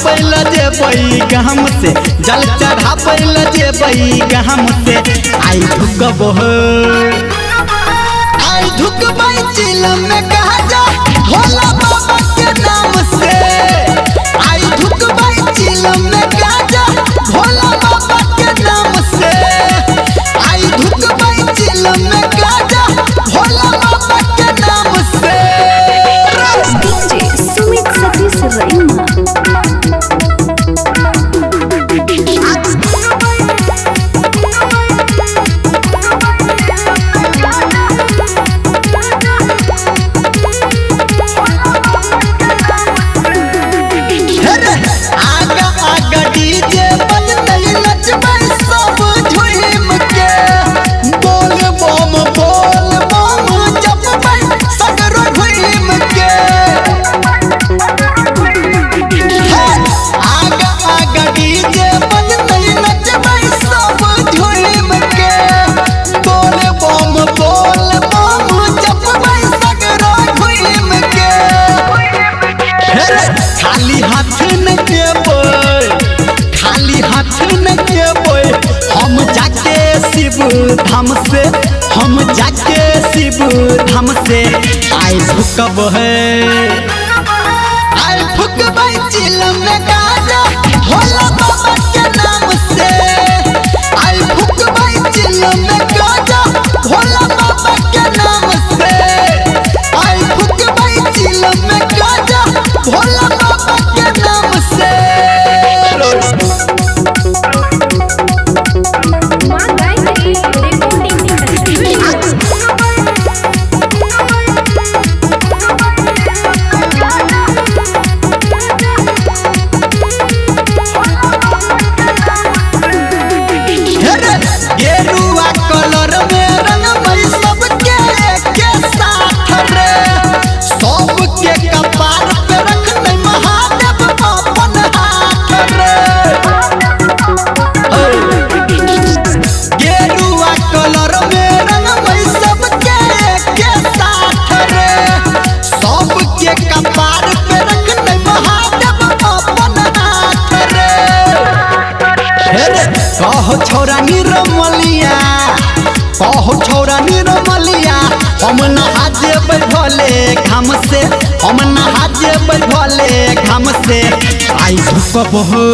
चढ़ापैल जेबई गहम से, जल चढ़ापैल जेबई गहम से। आई धुकब आई धुकबई चिलम में कहा जा भोला बाबा के नाम से। आई धुकबई चिलम में कहा जा भोला बाबा के नाम से। आई धुकबई चिलम में कहा जा भोला बाबा के नाम से। DJ Sumit Satish Raima। धाम से हम जाके शिव धाम से। आई फुकब है आई फुकबई चिलम में गाजा भोला बाबा के नाम से। आई फुकबई चिलम में गाजा भोला बाबा के नाम से। आई फुकबई चिलम में गाजा भोला बाबा के नाम से। कहो छोरा निरमलिया कहो छोरा निरमलिया हम नहा जेबै भोले घाम से। हम नहा जेबै भोले घाम से। आई धुकब हो